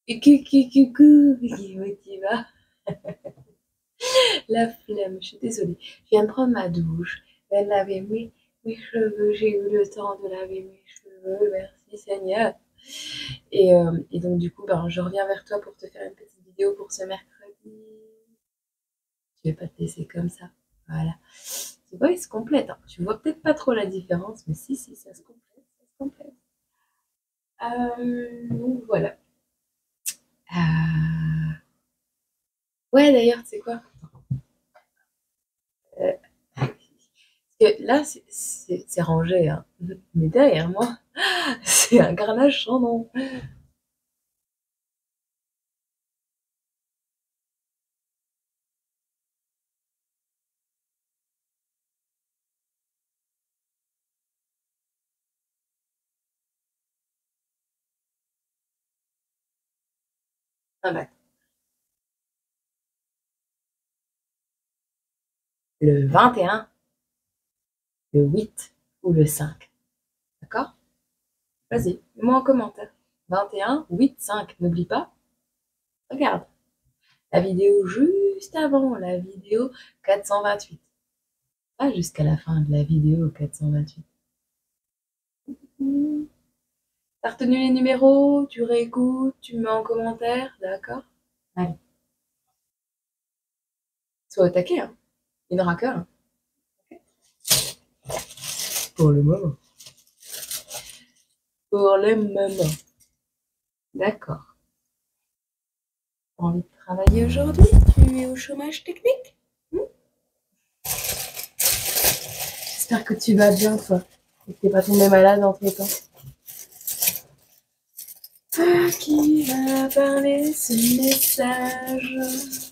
Coucou, comment tu vas? La flemme, je suis désolée. Je viens de prendre ma douche, je viens de laver mes cheveux, j'ai eu le temps de laver mes cheveux, merci Seigneur. Et donc du coup, ben, je reviens vers toi pour te faire une petite vidéo pour ce mercredi. Je vais pas te laisser comme ça. Voilà. Tu vois, il se complète, hein. Tu vois peut-être pas trop la différence, mais si, ça se complète, ça se complète. Donc voilà. Euh, Ouais, d'ailleurs, tu sais quoi? Euh, Là, c'est rangé, hein. Mais derrière moi, c'est un carnage sans nom. Ah bah, le 21, le 8 ou le 5. D'accord? Vas-y, mets-moi en commentaire. 21, 8, 5. N'oublie pas, regarde. La vidéo juste avant, la vidéo 428. Pas jusqu'à la fin de la vidéo 428. T'as retenu les numéros, tu réécoutes, tu me mets en commentaire, d'accord? Allez, sois au taquet, hein. Il n'y en aura qu'un, hein, pour le moment. Pour le moment. D'accord. T'as envie de travailler aujourd'hui? Tu es au chômage technique? J'espère que tu vas bien, toi. Et que t'es pas tombé malade entre temps. À qui va parler ce message?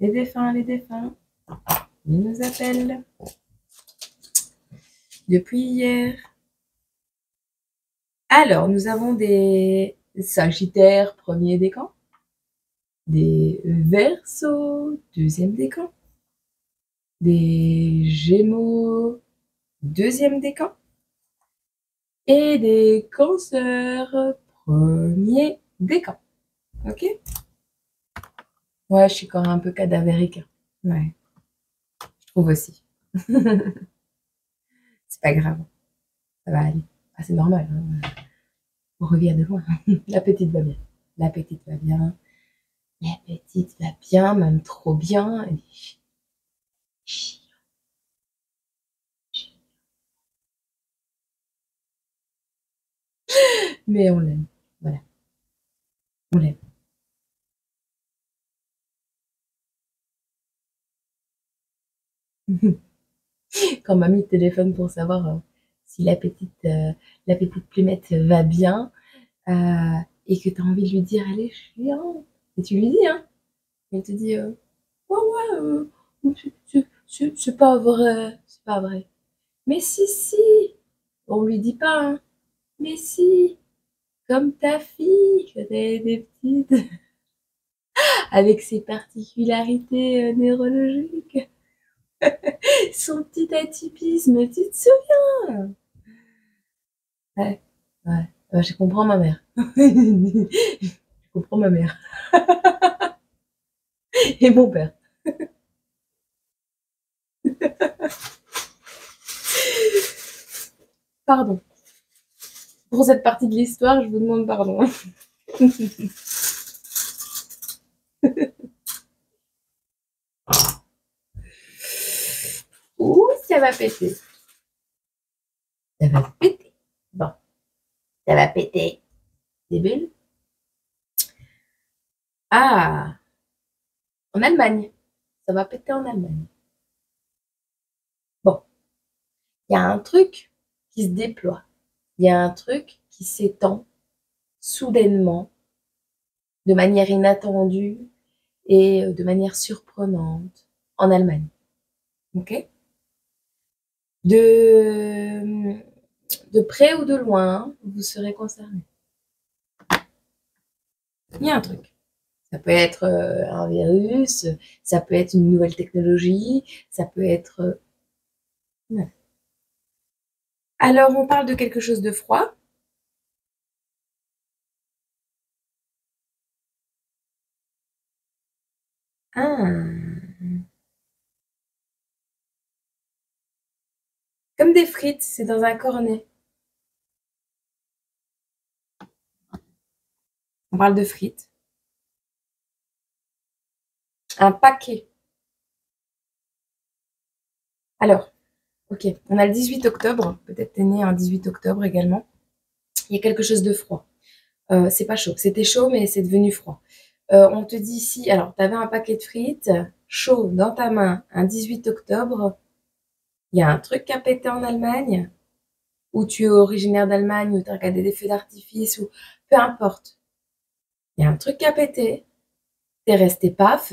Les défunts, ils nous appellent depuis hier. Alors, nous avons des Sagittaires, premier décan, des Verseaux, deuxième décan, des Gémeaux, deuxième décan, et des Cancers, premier décan. Ok? Ouais, je suis quand même un peu cadavérique, hein. Ouais, je trouve aussi. C'est pas grave, ça va aller. Ah, c'est normal, hein. On revient de loin. La petite va bien. La petite va bien. La petite va bien, même trop bien. Mais on l'aime. Voilà, on l'aime. Quand mamie téléphone pour savoir si la petite plumette va bien et que tu as envie de lui dire, elle est chiante. Et tu lui dis, hein. Elle te dit, ouais, ouais, c'est pas vrai, c'est pas vrai. Mais si, on lui dit pas, hein. Mais si, comme ta fille, quand elle était petite, avec ses particularités neurologiques, son petit atypisme, tu te souviens? Ouais, ouais, ouais, je comprends ma mère. Je comprends ma mère. Et mon père. Pardon. Pour cette partie de l'histoire, je vous demande pardon. Ouh, ça va péter. Ça va péter. Bon, ça va péter. Des bulles. Ah, en Allemagne. Ça va péter en Allemagne. Bon, il y a un truc qui se déploie. Il y a un truc qui s'étend soudainement, de manière inattendue et de manière surprenante en Allemagne. Ok? De, de près ou de loin, vous serez concerné. Il y a un truc. Ça peut être un virus, ça peut être une nouvelle technologie, ça peut être... Ouais. Alors, on parle de quelque chose de froid, Ah. Comme des frites, c'est dans un cornet. On parle de frites. Un paquet. Alors, ok, on a le 18 octobre. Peut-être t'es né un 18 octobre également. Il y a quelque chose de froid. C'est pas chaud. C'était chaud, mais c'est devenu froid. On te dit ici, alors, tu avais un paquet de frites chaud dans ta main un 18 octobre. Il y a un truc qui a pété en Allemagne, ou tu es originaire d'Allemagne, ou tu as regardé des feux d'artifice, ou peu importe. Il y a un truc qui a pété, t'es resté paf,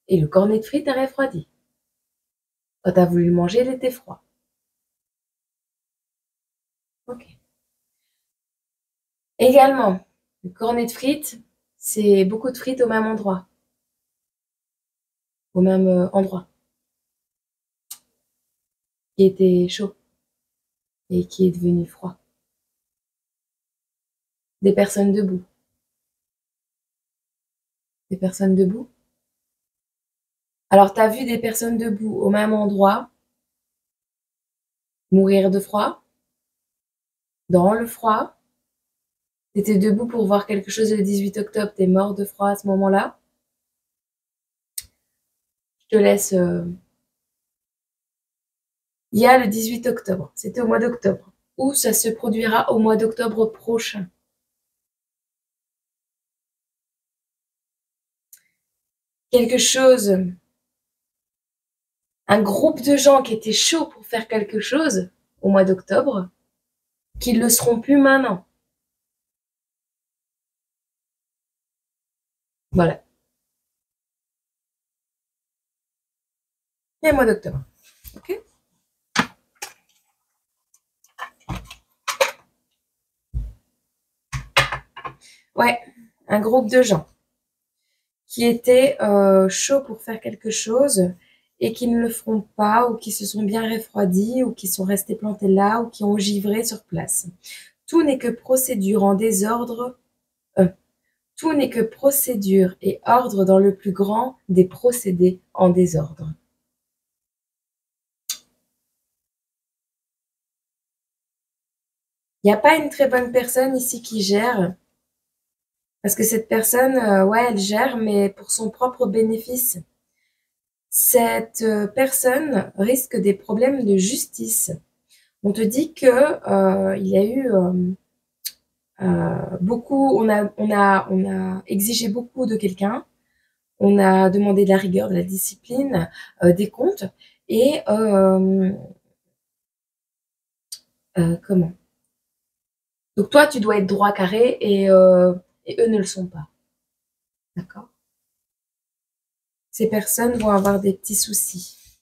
et le cornet de frites a refroidi. Quand tu as voulu le manger, il était froid. Ok. Également, le cornet de frites, c'est beaucoup de frites au même endroit, au même endroit, qui était chaud et qui est devenu froid. Des personnes debout. Des personnes debout. Alors, tu as vu des personnes debout au même endroit mourir de froid, dans le froid. Tu étais debout pour voir quelque chose le 18 octobre, tu es mort de froid à ce moment-là. Je te laisse. Il y a le 18 octobre, c'était au mois d'octobre, ou ça se produira au mois d'octobre prochain. Quelque chose, un groupe de gens qui étaient chauds pour faire quelque chose au mois d'octobre, qui ne le seront plus maintenant. Voilà. Et le mois d'octobre. Ok. Ouais, un groupe de gens qui étaient chauds pour faire quelque chose et qui ne le feront pas, ou qui se sont bien refroidis, ou qui sont restés plantés là, ou qui ont givré sur place. Tout n'est que procédure en désordre. Tout n'est que procédure et ordre dans le plus grand des procédés en désordre. Il n'y a pas une très bonne personne ici qui gère, parce que cette personne, ouais, elle gère, mais pour son propre bénéfice. Cette personne risque des problèmes de justice. On te dit que il y a eu beaucoup, on a exigé beaucoup de quelqu'un, on a demandé de la rigueur, de la discipline, des comptes, et comment? Donc toi, tu dois être droit carré, et eux ne le sont pas. D'accord? Ces personnes vont avoir des petits soucis.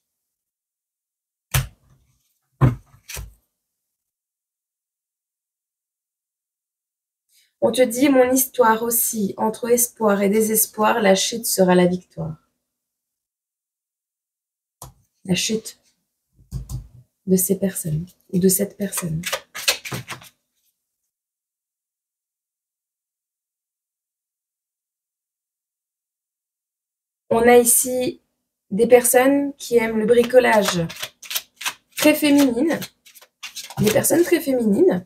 On te dit, mon histoire aussi, entre espoir et désespoir, la chute sera la victoire. La chute de ces personnes, ou de cette personne. On a ici des personnes qui aiment le bricolage très féminine, des personnes très féminines,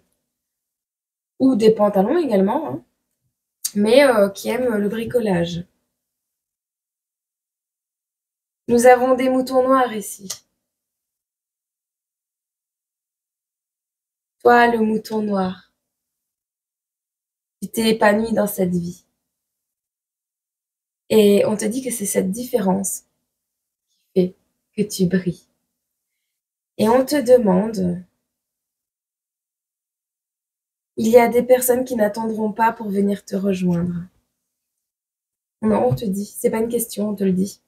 ou des pantalons également, hein, mais qui aiment le bricolage. Nous avons des moutons noirs ici. Toi, le mouton noir, tu t'es épanoui dans cette vie. Et on te dit que c'est cette différence qui fait que tu brilles. Et on te demande, il y a des personnes qui n'attendront pas pour venir te rejoindre. Non, on te dit, c'est pas une question, on te le dit.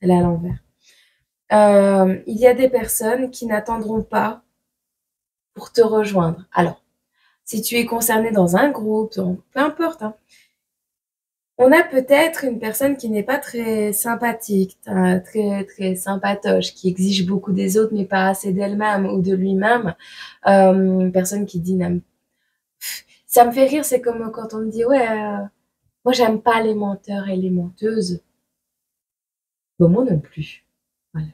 Elle est à l'envers. Il y a des personnes qui n'attendront pas pour te rejoindre. Alors, si tu es concerné dans un groupe, peu importe, hein, on a peut-être une personne qui n'est pas très sympathique, très, très sympatoche, qui exige beaucoup des autres, mais pas assez d'elle-même ou de lui-même. Une personne qui dit, ça me fait rire, c'est comme quand on me dit, ouais, moi j'aime pas les menteurs et les menteuses. Bon, moi non plus. Voilà.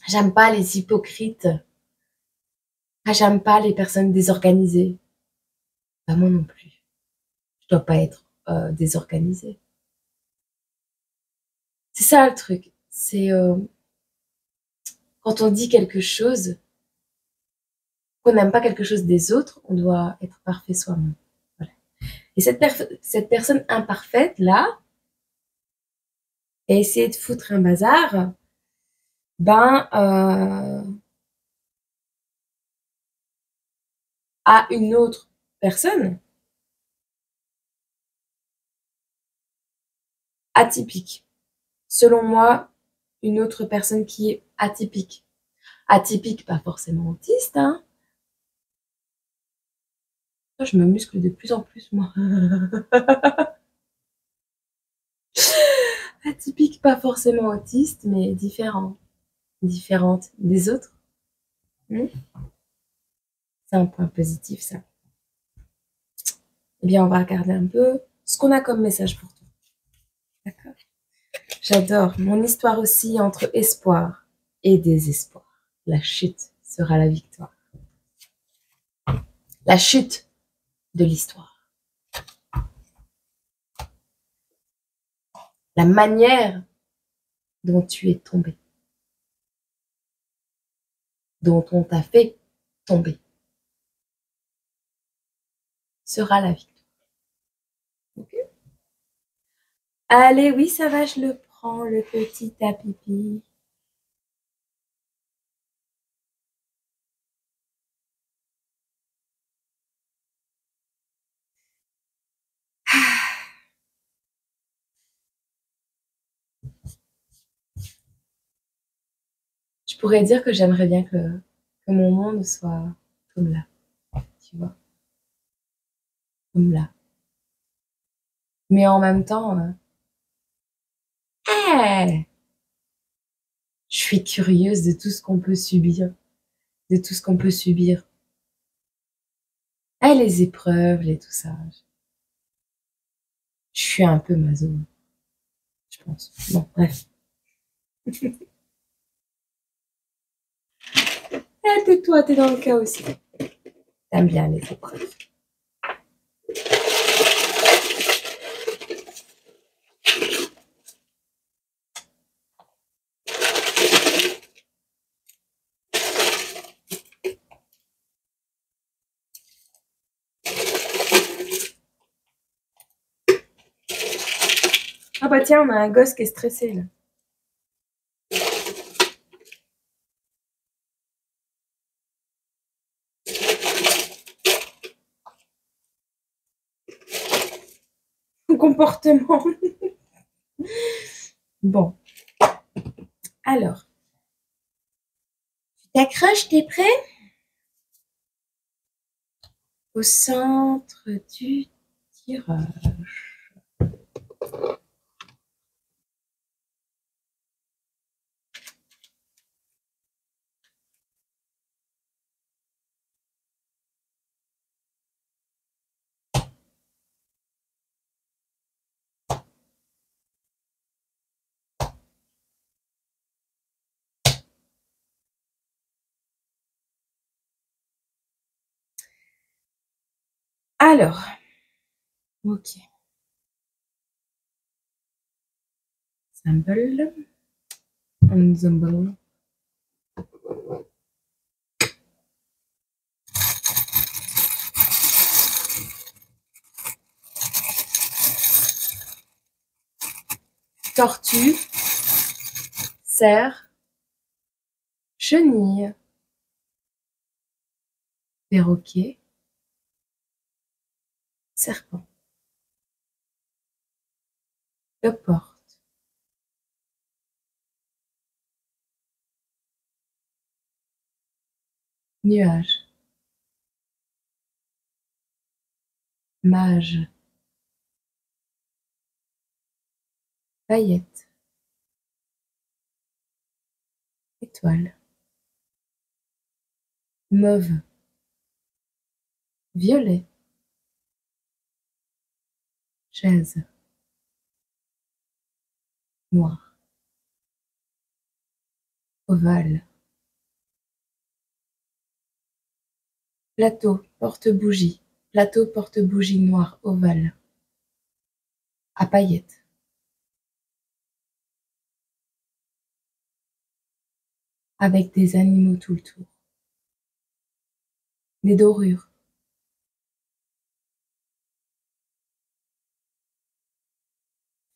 J'aime pas les hypocrites. Ah, j'aime pas les personnes désorganisées. Bah, moi non plus. Je dois pas être désorganisée. C'est ça le truc. C'est quand on dit quelque chose, qu'on n'aime pas quelque chose des autres, on doit être parfait soi-même. Voilà. Et cette personne imparfaite là, et essayer de foutre un bazar, ben à une autre personne atypique. Selon moi, une autre personne qui est atypique. Atypique, pas forcément autiste, hein. Je me muscle de plus en plus, moi. Atypique, pas forcément autiste, mais différent. Différente des autres. C'est un point positif, ça. Eh bien, on va regarder un peu ce qu'on a comme message pour toi. D'accord. J'adore. Mon histoire aussi entre espoir et désespoir. La chute sera la victoire. La chute de l'histoire. La manière dont tu es tombé. Dont on t'a fait tomber. Sera la victoire. Okay. Allez, oui, ça va, je le prends, le petit à pipi. Je pourrais dire que j'aimerais bien que mon monde soit comme là, tu vois, comme là. Mais en même temps, je suis curieuse de tout ce qu'on peut subir, de tout ce qu'on peut subir. Les épreuves, les tout ça. Je suis un peu maso, je pense. Bon, bref. Toi, t'es dans le cas aussi. T'aimes bien les épreuves. Ah bah tiens, on a un gosse qui est stressé là. Comportement. Bon. Alors. Tu t'accroches, t'es prêt? Au centre du tirage. Alors. Ok. Symbole. Ensemble. Tortue. Cerf. Chenille. Perroquet. Serpent. Porte. Nuage. Mage. Paillette. Étoile. Mauve. Violet. Chaise. noir, ovale, plateau, porte-bougie, plateau, porte-bougie noir, ovale, à paillettes, avec des animaux tout le tour, des dorures,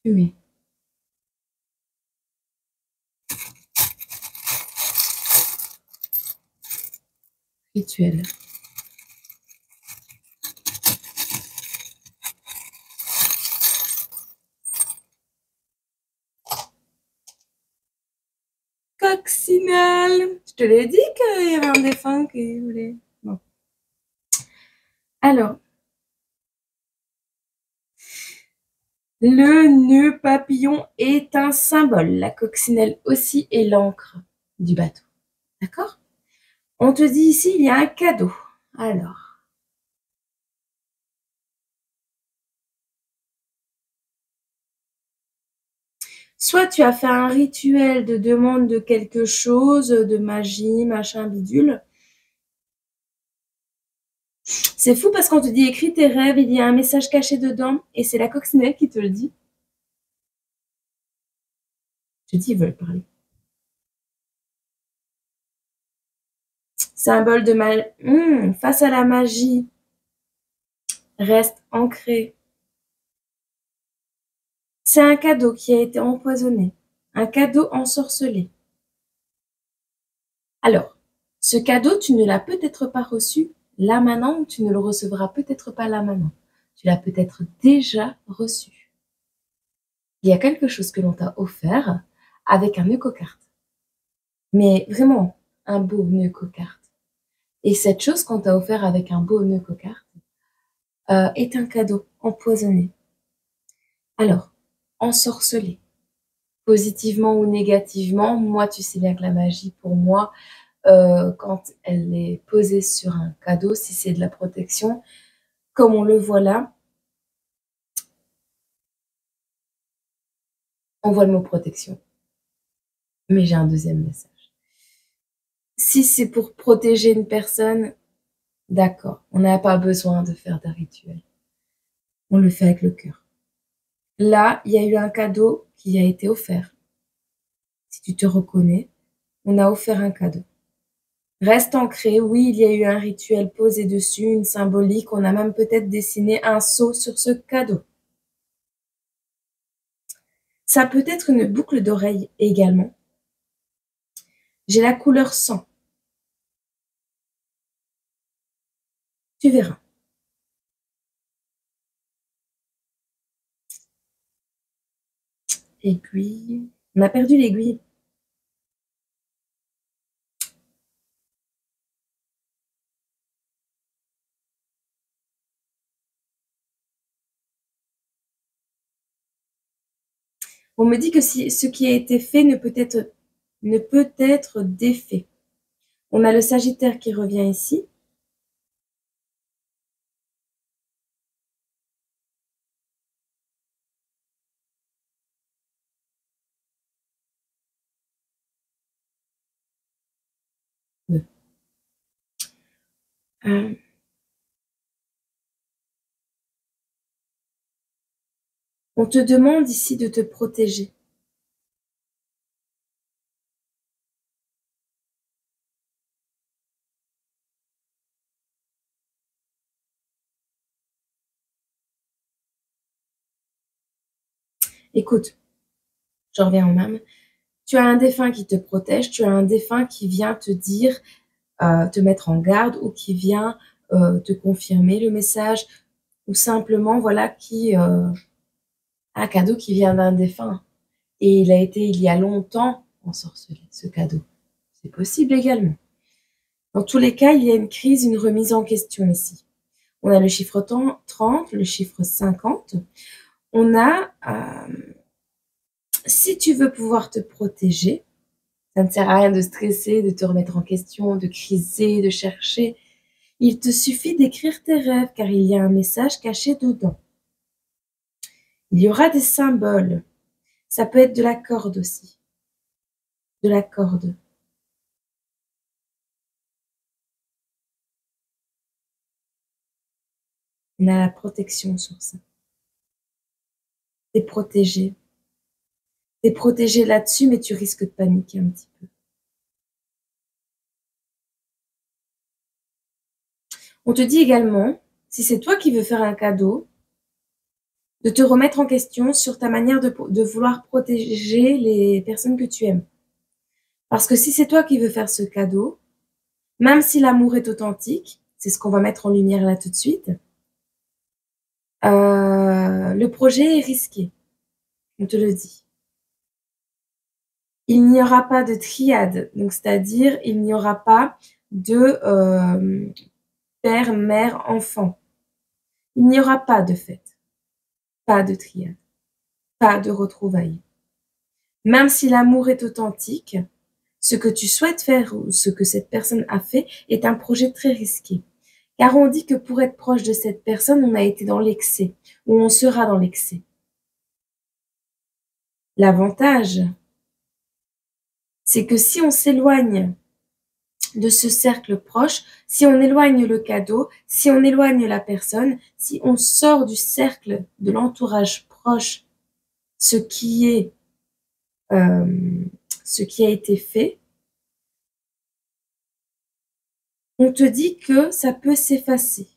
fumée, rituel, coccinelle. Je te l'ai dit qu'il y avait un défunt qui voulait. Bon. Alors, le nœud papillon est un symbole. La coccinelle aussi est l'encre du bateau. D'accord? On te dit ici, il y a un cadeau. Alors, soit tu as fait un rituel de demande de quelque chose, de magie, machin, bidule. C'est fou parce qu'on te dit écris tes rêves, il y a un message caché dedans et c'est la coccinelle qui te le dit. Je dis, ils veulent parler. Symbole de magie. Face à la magie, reste ancré. C'est un cadeau qui a été empoisonné, un cadeau ensorcelé. Alors, ce cadeau, tu ne l'as peut-être pas reçu là maintenant, ou tu ne le recevras peut-être pas là maintenant. Tu l'as peut-être déjà reçu. Il y a quelque chose que l'on t'a offert avec un nœud cocarde. Mais vraiment, un beau nœud cocarde. Et cette chose qu'on t'a offert avec un beau nœud cocarde est un cadeau empoisonné. Alors, ensorcelé, positivement ou négativement, moi, tu sais bien que la magie, pour moi, quand elle est posée sur un cadeau, si c'est de la protection, comme on le voit là, on voit le mot protection. Mais j'ai un deuxième message. Si c'est pour protéger une personne, d'accord, on n'a pas besoin de faire d'un rituel. On le fait avec le cœur. Là, il y a eu un cadeau qui a été offert. Si tu te reconnais, on a offert un cadeau. Reste ancré, oui, il y a eu un rituel posé dessus, une symbolique, on a même peut-être dessiné un sceau sur ce cadeau. Ça peut être une boucle d'oreille également. J'ai la couleur sang. Tu verras. Aiguille. On a perdu l'aiguille. On me dit que si ce qui a été fait ne peut être défait. On a le Sagittaire qui revient ici. Euh, on te demande ici de te protéger. Écoute, je reviens en âme. Tu as un défunt qui te protège, tu as un défunt qui vient te dire, te mettre en garde ou qui vient te confirmer le message ou simplement, voilà, un cadeau qui vient d'un défunt. Et il a été, il y a longtemps, ensorcelé, ce cadeau. C'est possible également. Dans tous les cas, il y a une crise, une remise en question ici. On a le chiffre 30, le chiffre 50. On a, si tu veux pouvoir te protéger, ça ne sert à rien de stresser, de te remettre en question, de criser, de chercher. Il te suffit d'écrire tes rêves, car il y a un message caché dedans. Il y aura des symboles. Ça peut être de la corde aussi. De la corde. On a la protection sur ça. T'es protégé. T'es protégé là-dessus, mais tu risques de paniquer un petit peu. On te dit également, si c'est toi qui veux faire un cadeau, de te remettre en question sur ta manière de vouloir protéger les personnes que tu aimes. Parce que si c'est toi qui veux faire ce cadeau, même si l'amour est authentique, c'est ce qu'on va mettre en lumière là tout de suite, le projet est risqué. On te le dit. Il n'y aura pas de triade, donc c'est-à-dire il n'y aura pas de père, mère, enfant. Il n'y aura pas de fête, pas de triade, pas de retrouvailles. Même si l'amour est authentique, ce que tu souhaites faire ou ce que cette personne a fait est un projet très risqué. Car on dit que pour être proche de cette personne, on a été dans l'excès ou on sera dans l'excès. L'avantage, c'est que si on s'éloigne de ce cercle proche, si on éloigne le cadeau, si on éloigne la personne, si on sort du cercle de l'entourage proche, ce qui a été fait, on te dit que ça peut s'effacer.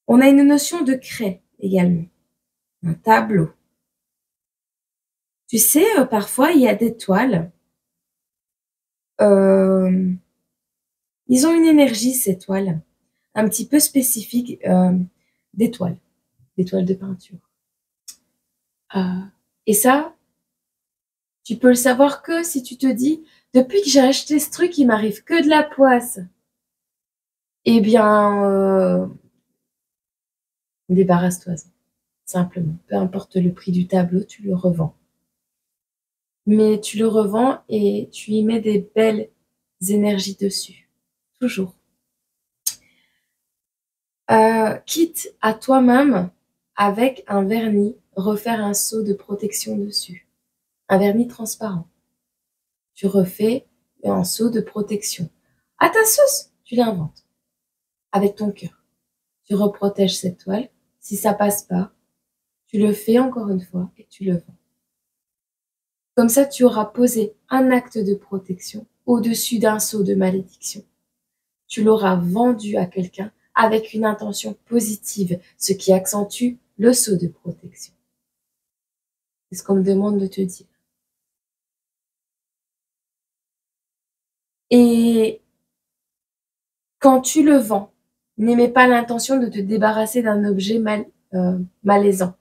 On a une notion de craie également, un tableau. Tu sais, parfois, il y a des toiles. Ils ont une énergie, ces toiles, un petit peu spécifique des toiles de peinture. Et ça, tu peux le savoir que si tu te dis, depuis que j'ai acheté ce truc, il m'arrive que de la poisse. Eh bien, débarrasse-toi, simplement. Peu importe le prix du tableau, tu le revends. Mais tu le revends et tu y mets des belles énergies dessus. Toujours. Quitte à toi-même, avec un vernis, refaire un seau de protection dessus. Un vernis transparent. Tu refais un seau de protection. À ta sauce, tu l'inventes. Avec ton cœur. Tu reprotèges cette toile. Si ça passe pas, tu le fais encore une fois et tu le vends. Comme ça, tu auras posé un acte de protection au-dessus d'un seau de malédiction. Tu l'auras vendu à quelqu'un avec une intention positive, ce qui accentue le seau de protection. C'est ce qu'on me demande de te dire. Et quand tu le vends, n'aimez pas l'intention de te débarrasser d'un objet malaisant.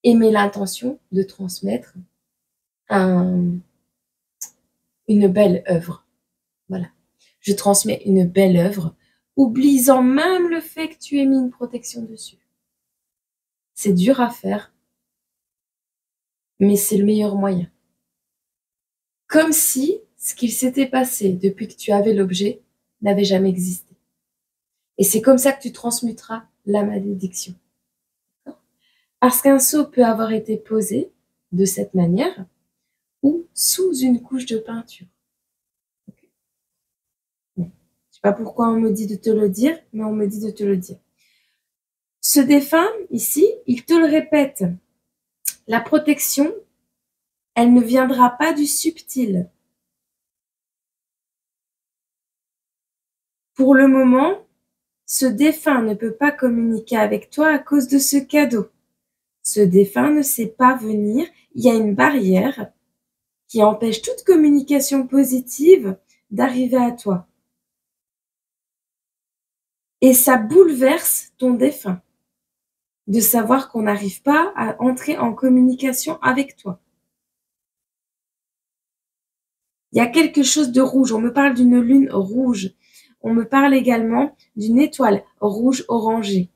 Aimez l'intention de transmettre une belle œuvre. Voilà. Je transmets une belle œuvre, oubliant même le fait que tu aies mis une protection dessus. C'est dur à faire, mais c'est le meilleur moyen. Comme si ce qu'il s'était passé depuis que tu avais l'objet n'avait jamais existé. Et c'est comme ça que tu transmuteras la malédiction. Parce qu'un seau peut avoir été posé de cette manière ou sous une couche de peinture. Okay. Bon. Je sais pas pourquoi on me dit de te le dire, mais on me dit de te le dire. Ce défunt, ici, il te le répète. La protection, elle ne viendra pas du subtil. Pour le moment, ce défunt ne peut pas communiquer avec toi à cause de ce cadeau. Ce défunt ne sait pas venir. Il y a une barrière qui empêche toute communication positive d'arriver à toi. Et ça bouleverse ton défunt de savoir qu'on n'arrive pas à entrer en communication avec toi. Il y a quelque chose de rouge. On me parle d'une lune rouge. On me parle également d'une étoile rouge orangée.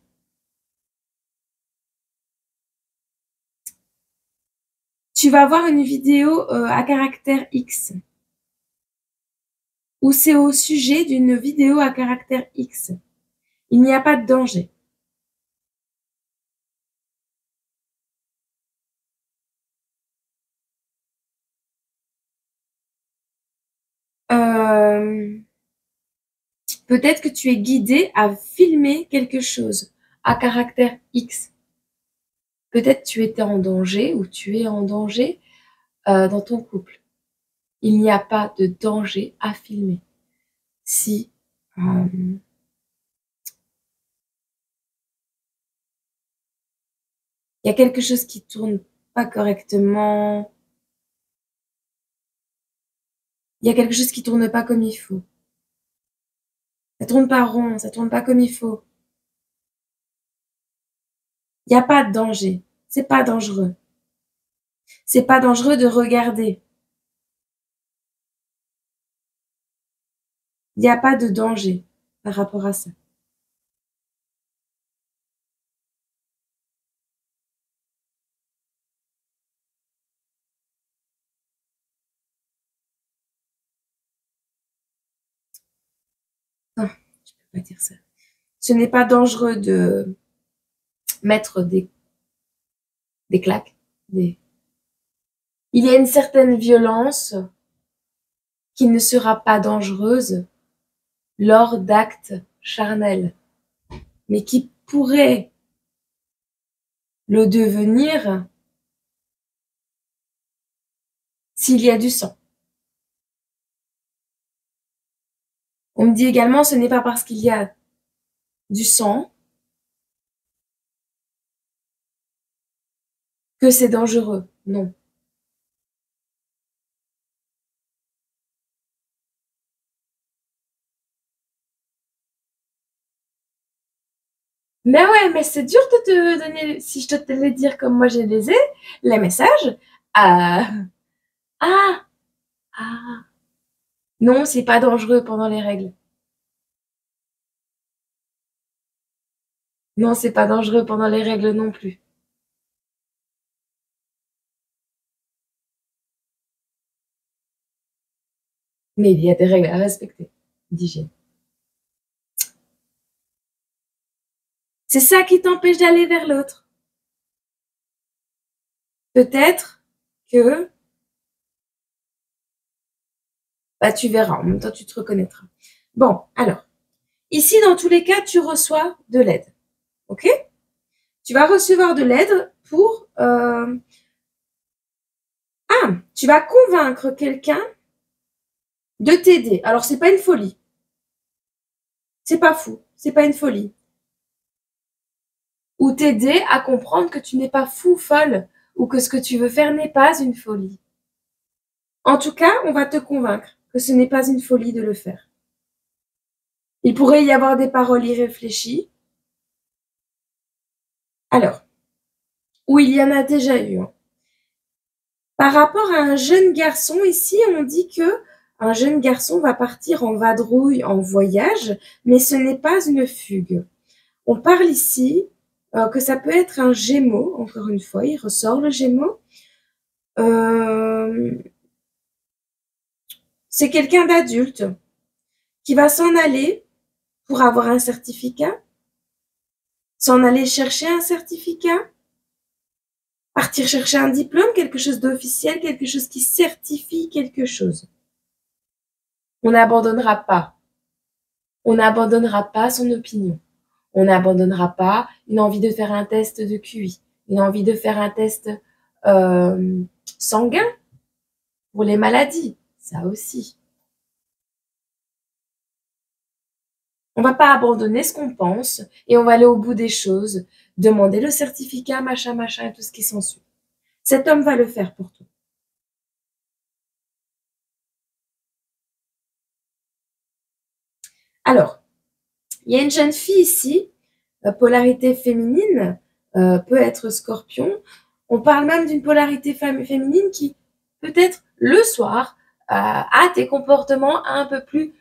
Tu vas voir une vidéo à caractère X où c'est au sujet d'une vidéo à caractère X. Il n'y a pas de danger. peut-être que tu es guidé à filmer quelque chose à caractère X. Peut-être tu étais en danger ou tu es en danger dans ton couple. Il n'y a pas de danger à filmer. Si il y a quelque chose qui tourne pas correctement, il y a quelque chose qui tourne pas comme il faut. Ça tourne pas rond, ça tourne pas comme il faut. Il n'y a pas de danger. C'est pas dangereux. C'est pas dangereux de regarder. Il n'y a pas de danger par rapport à ça. Non, je peux pas dire ça. Ce n'est pas dangereux de mettre des claques. Il y a une certaine violence qui ne sera pas dangereuse lors d'actes charnels, mais qui pourrait le devenir s'il y a du sang. On me dit également, ce n'est pas parce qu'il y a du sang que c'est dangereux. Non. Mais ouais, mais c'est dur de te donner, si je te les dire comme moi je les ai, les messages. Ah, ah, ah. Non, c'est pas dangereux pendant les règles. Non, c'est pas dangereux pendant les règles non plus. Mais il y a des règles à respecter d'hygiène. C'est ça qui t'empêche d'aller vers l'autre. Peut-être que bah, tu verras, en même temps tu te reconnaîtras. Bon, alors, ici dans tous les cas, tu reçois de l'aide. Ok? Tu vas recevoir de l'aide pour... Ah, tu vas convaincre quelqu'un de t'aider. Alors, c'est pas une folie. C'est pas fou. C'est pas une folie. Ou t'aider à comprendre que tu n'es pas fou, folle, ou que ce que tu veux faire n'est pas une folie. En tout cas, on va te convaincre que ce n'est pas une folie de le faire. Il pourrait y avoir des paroles irréfléchies. Alors, ou il y en a déjà eu. Hein. Par rapport à un jeune garçon, ici, on dit que un jeune garçon va partir en vadrouille, en voyage, mais ce n'est pas une fugue. On parle ici que ça peut être un Gémeaux, encore une fois, il ressort le Gémeaux. C'est quelqu'un d'adulte qui va s'en aller pour avoir un certificat, s'en aller chercher un certificat, partir chercher un diplôme, quelque chose d'officiel, quelque chose qui certifie quelque chose. On n'abandonnera pas. On n'abandonnera pas son opinion. On n'abandonnera pas une envie de faire un test de QI, une envie de faire un test sanguin pour les maladies, ça aussi. On va pas abandonner ce qu'on pense et on va aller au bout des choses, demander le certificat, machin, machin et tout ce qui s'ensuit. Cet homme va le faire pour toi. Alors, il y a une jeune fille ici, polarité féminine, peut être Scorpion. On parle même d'une polarité féminine qui, peut-être le soir, a des comportements un peu plus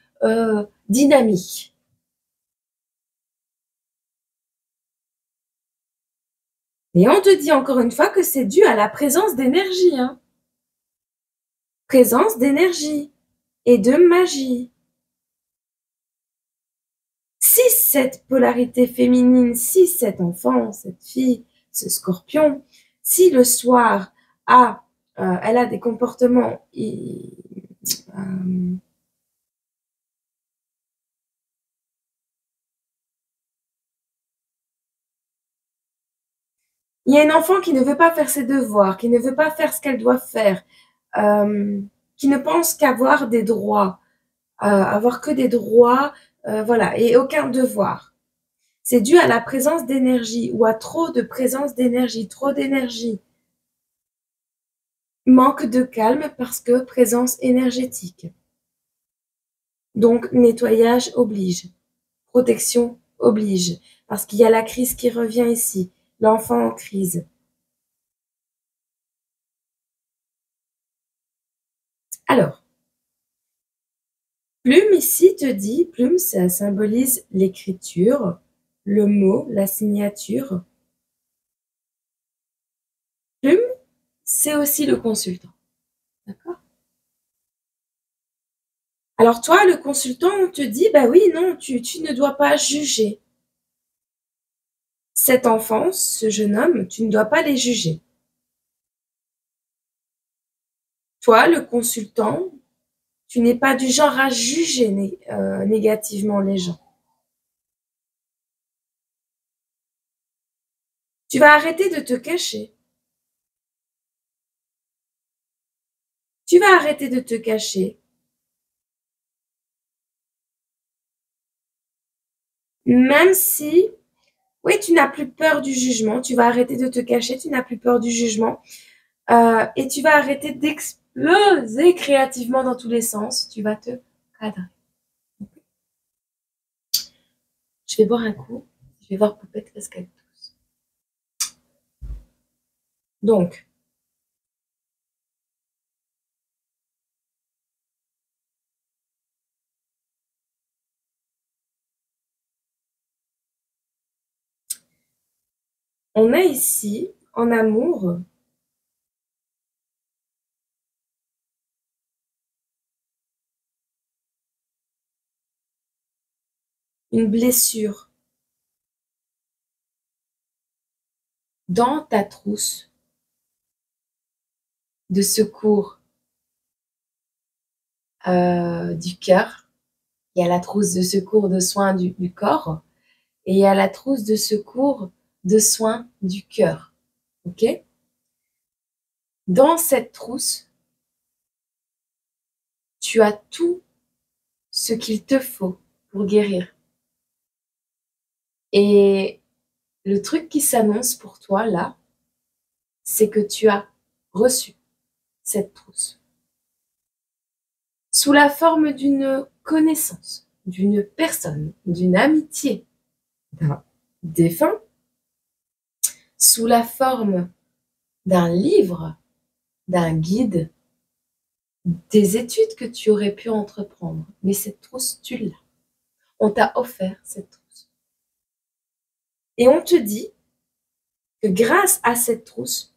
dynamiques. Et on te dit encore une fois que c'est dû à la présence d'énergie. Hein. Présence d'énergie et de magie. Si cette polarité féminine, si cet enfant, cette fille, ce scorpion, si le soir elle a des comportements Il y a une enfant qui ne veut pas faire ses devoirs, qui ne veut pas faire ce qu'elle doit faire, qui ne pense qu'avoir des droits, avoir que des droits, voilà, et aucun devoir. C'est dû à la présence d'énergie ou à trop de présence d'énergie, trop d'énergie. Manque de calme parce que présence énergétique. Donc, nettoyage oblige, protection oblige, parce qu'il y a la crise qui revient ici, l'enfant en crise. Alors, plume ici te dit, plume ça symbolise l'écriture, le mot, la signature. Plume, c'est aussi le consultant. D'accord? Alors toi, le consultant, on te dit, bah oui, non, tu ne dois pas juger. Cet enfant, ce jeune homme, tu ne dois pas les juger. Toi, le consultant, tu n'es pas du genre à juger négativement les gens. Tu vas arrêter de te cacher. Tu vas arrêter de te cacher. Même si, oui, tu n'as plus peur du jugement, tu vas arrêter de te cacher, tu n'as plus peur du jugement. Et tu vas arrêter d'exploser créativement dans tous les sens. Tu vas te cadrer. Je vais boire un coup. Je vais voir Poupette parce qu'elle tousse. Donc, on a ici, en amour, une blessure dans ta trousse de secours du cœur. Il y a la trousse de secours de soins du corps et il y a la trousse de secours de soins du cœur. Ok? Dans cette trousse, tu as tout ce qu'il te faut pour guérir. Et le truc qui s'annonce pour toi là, c'est que tu as reçu cette trousse sous la forme d'une connaissance, d'une personne, d'une amitié, d'un défunt, sous la forme d'un livre, d'un guide, des études que tu aurais pu entreprendre. Mais cette trousse, tu l'as. On t'a offert cette trousse. Et on te dit que grâce à cette trousse,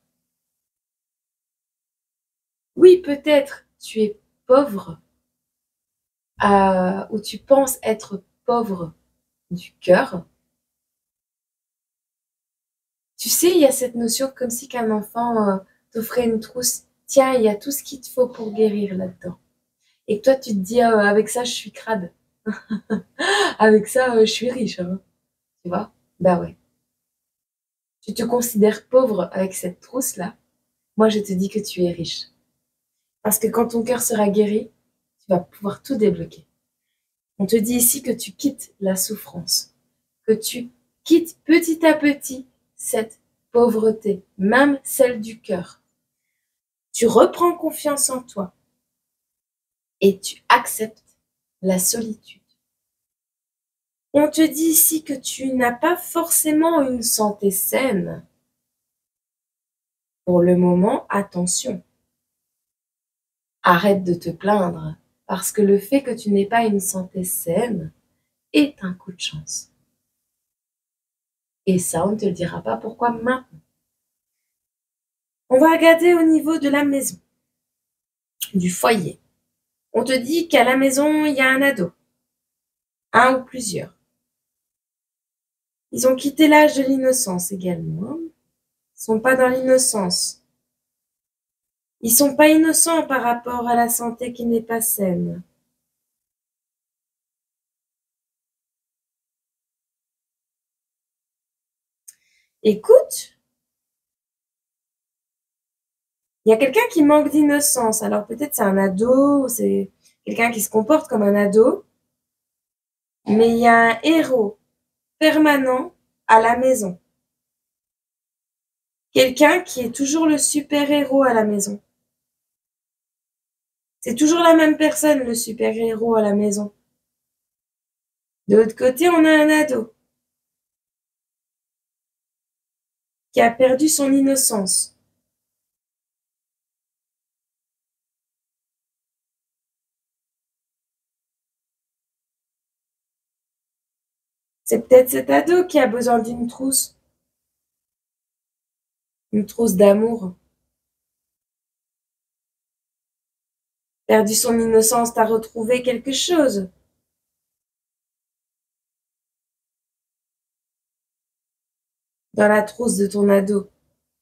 oui, peut-être tu es pauvre, ou tu penses être pauvre du cœur. Tu sais, il y a cette notion comme si qu'un enfant t'offrait une trousse. Tiens, il y a tout ce qu'il te faut pour guérir là-dedans. Et que toi, tu te dis, avec ça, je suis crade. Avec ça, je suis riche. Hein. Tu vois? Bah ouais. Tu te considères pauvre avec cette trousse-là. Moi, je te dis que tu es riche. Parce que quand ton cœur sera guéri, tu vas pouvoir tout débloquer. On te dit ici que tu quittes la souffrance, que tu quittes petit à petit cette pauvreté, même celle du cœur. Tu reprends confiance en toi et tu acceptes la solitude. On te dit ici que tu n'as pas forcément une santé saine. Pour le moment, attention. Arrête de te plaindre parce que le fait que tu n'aies pas une santé saine est un coup de chance. Et ça, on ne te le dira pas pourquoi maintenant. On va regarder au niveau de la maison, du foyer. On te dit qu'à la maison, il y a un ado, un ou plusieurs. Ils ont quitté l'âge de l'innocence également. Ils sont pas dans l'innocence. Ils sont pas innocents par rapport à la santé qui n'est pas saine. Écoute, Il y a quelqu'un qui manque d'innocence. Alors peut-être c'est un ado, c'est quelqu'un qui se comporte comme un ado, mais il y a un héros permanent à la maison. Quelqu'un qui est toujours le super-héros à la maison. C'est toujours la même personne, le super-héros à la maison. De l'autre côté, on a un ado qui a perdu son innocence. C'est peut-être cet ado qui a besoin d'une trousse. Une trousse d'amour. Perdu son innocence, t'as retrouvé quelque chose. Dans la trousse de ton ado,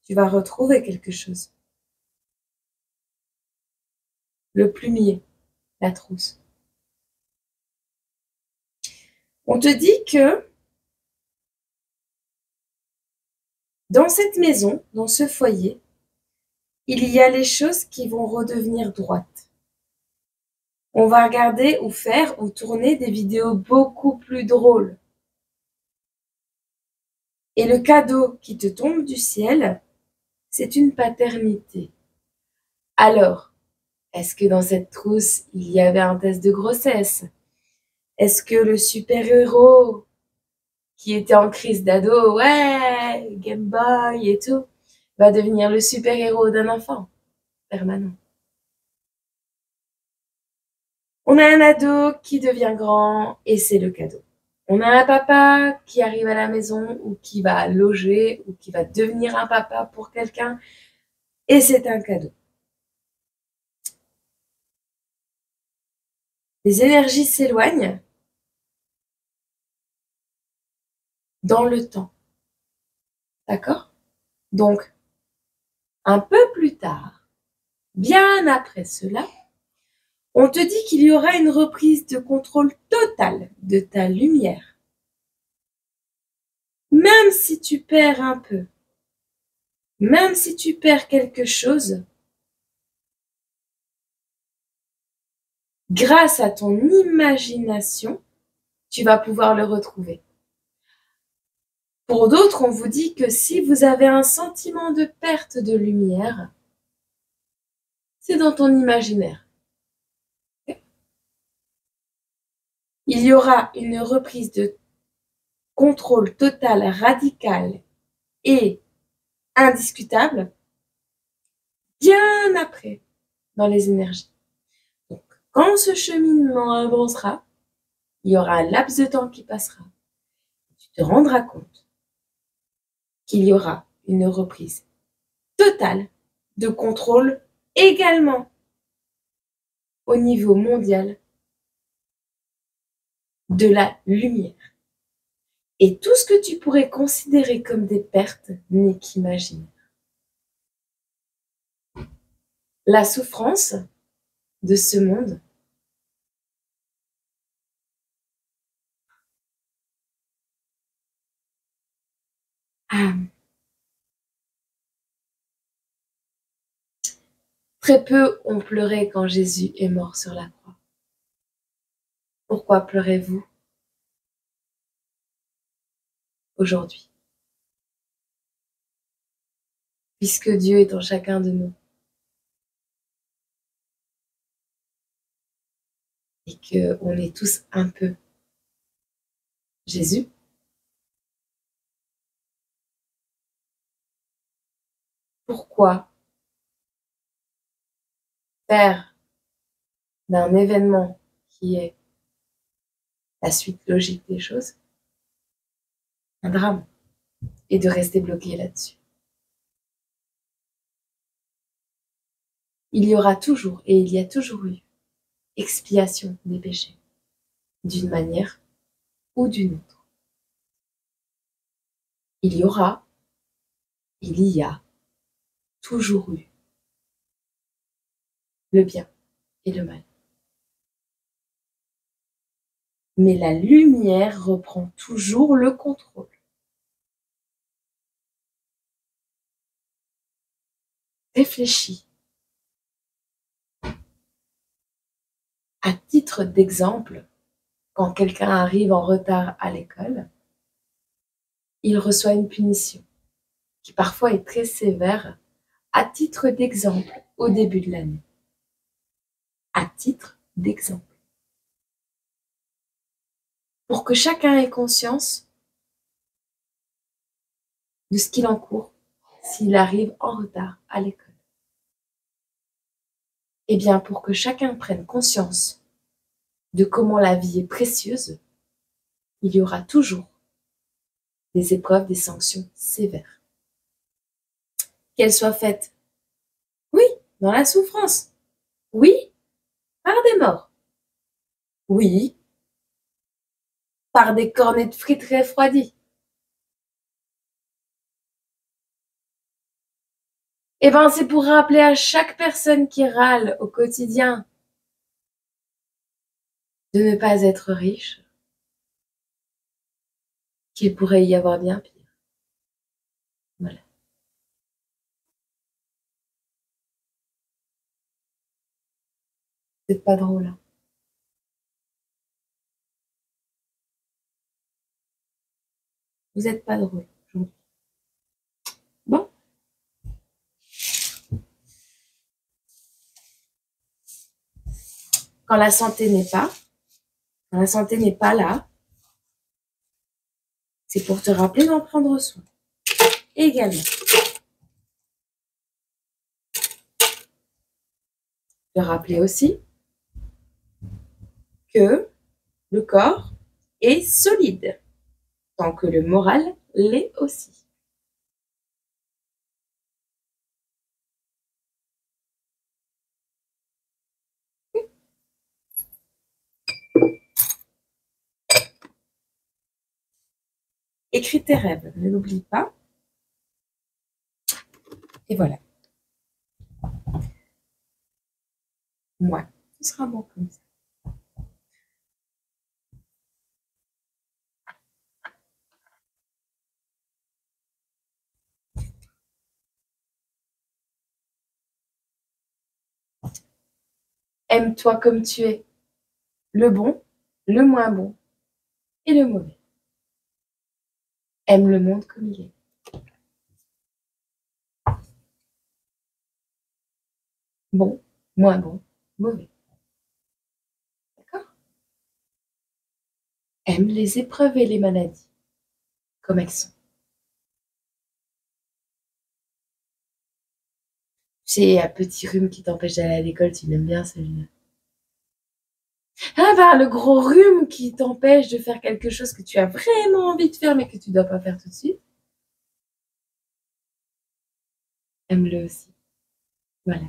tu vas retrouver quelque chose. Le plumier, la trousse. On te dit que dans cette maison, dans ce foyer, il y a les choses qui vont redevenir droites. On va regarder ou faire ou tourner des vidéos beaucoup plus drôles. Et le cadeau qui te tombe du ciel, c'est une paternité. Alors, est-ce que dans cette trousse, il y avait un test de grossesse? Est-ce que le super-héros qui était en crise d'ado, ouais, Game Boy et tout, va devenir le super-héros d'un enfant permanent? On a un ado qui devient grand et c'est le cadeau. On a un papa qui arrive à la maison ou qui va loger ou qui va devenir un papa pour quelqu'un et c'est un cadeau. Les énergies s'éloignent dans le temps. D'accord? Donc, un peu plus tard, bien après cela, on te dit qu'il y aura une reprise de contrôle total de ta lumière. Même si tu perds un peu, même si tu perds quelque chose, grâce à ton imagination, tu vas pouvoir le retrouver. Pour d'autres, on vous dit que si vous avez un sentiment de perte de lumière, c'est dans ton imaginaire. Il y aura une reprise de contrôle total, radical et indiscutable bien après dans les énergies. Donc, quand ce cheminement avancera, il y aura un laps de temps qui passera. Tu te rendras compte qu'il y aura une reprise totale de contrôle également au niveau mondial de la lumière. Et tout ce que tu pourrais considérer comme des pertes n'est qu'imaginaire. La souffrance de ce monde très peu ont pleuré quand Jésus est mort sur la croix. Pourquoi pleurez-vous aujourd'hui? Puisque Dieu est en chacun de nous et qu'on est tous un peu Jésus, pourquoi faire d'un événement qui est la suite logique des choses un drame et de rester bloqué là-dessus? Il y aura toujours, et il y a toujours eu, expiation des péchés, d'une manière ou d'une autre. Il y aura, il y a toujours eu le bien et le mal. Mais la lumière reprend toujours le contrôle. Réfléchis À titre d'exemple, quand quelqu'un arrive en retard à l'école, il reçoit une punition qui parfois est très sévère, à titre d'exemple au début de l'année. À titre d'exemple. Pour que chacun ait conscience de ce qu'il encourt s'il arrive en retard à l'école. Eh bien, pour que chacun prenne conscience de comment la vie est précieuse, il y aura toujours des épreuves, des sanctions sévères. Qu'elles soient faites, oui, dans la souffrance, oui, par des morts, oui, par des cornets de frites refroidis. Eh ben, c'est pour rappeler à chaque personne qui râle au quotidien de ne pas être riche, qu'il pourrait y avoir bien pire. Voilà. C'est pas drôle, hein. Vous êtes pas drôle aujourd'hui. Bon. Quand la santé n'est pas, quand la santé n'est pas là, c'est pour te rappeler d'en prendre soin. Également. Te rappeler aussi que le corps est solide, tant que le moral l'est aussi. Écris tes rêves, ne l'oublie pas. Et voilà. Moi, ce sera bon comme ça. Aime-toi comme tu es, le bon, le moins bon et le mauvais. Aime le monde comme il est. Bon, moins bon, mauvais. D'accord? Aime les épreuves et les maladies comme elles sont. C'est un petit rhume qui t'empêche d'aller à l'école, tu l'aimes bien celui-là. Ah bah, le gros rhume qui t'empêche de faire quelque chose que tu as vraiment envie de faire mais que tu dois pas faire tout de suite. Aime-le aussi. Voilà.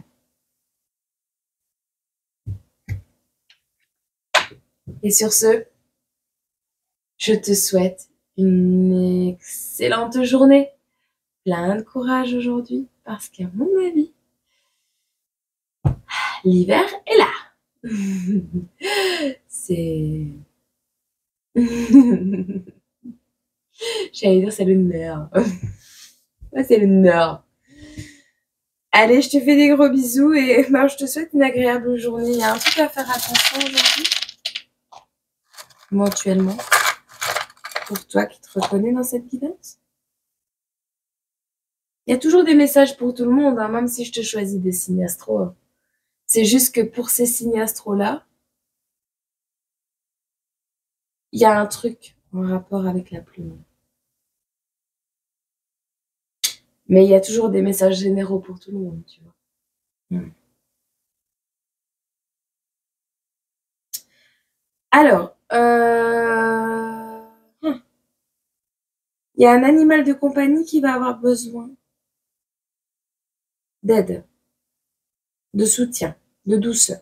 Et sur ce, je te souhaite une excellente journée. Plein de courage aujourd'hui parce qu'à mon avis, l'hiver est là. C'est... J'allais dire c'est le nord. Ouais, c'est le nord. Allez, je te fais des gros bisous et ben, je te souhaite une agréable journée. Il y a un truc à faire attention aujourd'hui, éventuellement, pour toi qui te reconnais dans cette guidance. Il y a toujours des messages pour tout le monde, hein, même si je te choisis des signes astro. C'est juste que pour ces signes astro-là, il y a un truc en rapport avec la plume. Mais il y a toujours des messages généraux pour tout le monde, tu vois. Alors, il y a un animal de compagnie qui va avoir besoin d'aide, de soutien, de douceur.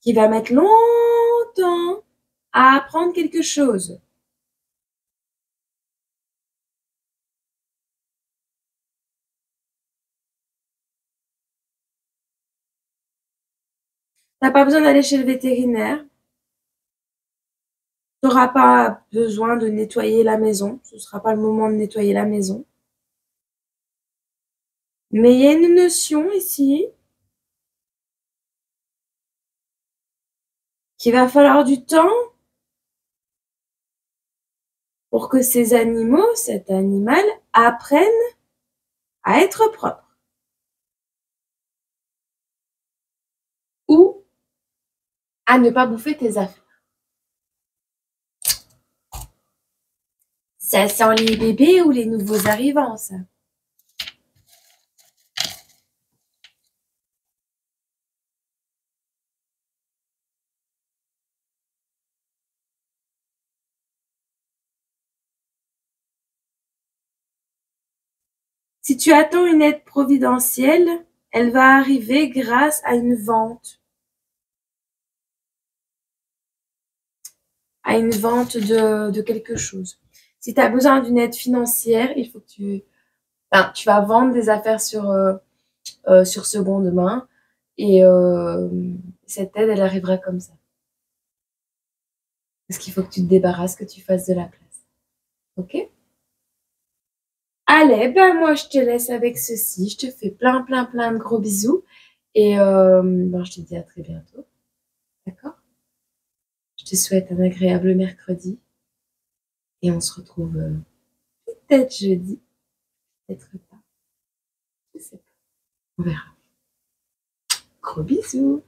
Qui va mettre longtemps à apprendre quelque chose. T'as pas besoin d'aller chez le vétérinaire. Tu n'auras pas besoin de nettoyer la maison. Ce ne sera pas le moment de nettoyer la maison. Mais il y a une notion ici qu'il va falloir du temps pour que ces animaux, cet animal, apprennent à être propre. Ou à ne pas bouffer tes affaires. Ça sent les bébés ou les nouveaux arrivants, ça. Si tu attends une aide providentielle, elle va arriver grâce à une vente. À une vente de quelque chose. Si tu as besoin d'une aide financière, il faut que tu vas vendre des affaires sur seconde main et cette aide, elle arrivera comme ça. Parce qu'il faut que tu te débarrasses, que tu fasses de la place. Ok? Allez, ben moi je te laisse avec ceci. Je te fais plein de gros bisous et je te dis à très bientôt. D'accord? Je te souhaite un agréable mercredi et on se retrouve peut-être jeudi, peut-être pas. Je sais pas. On verra. Gros bisous.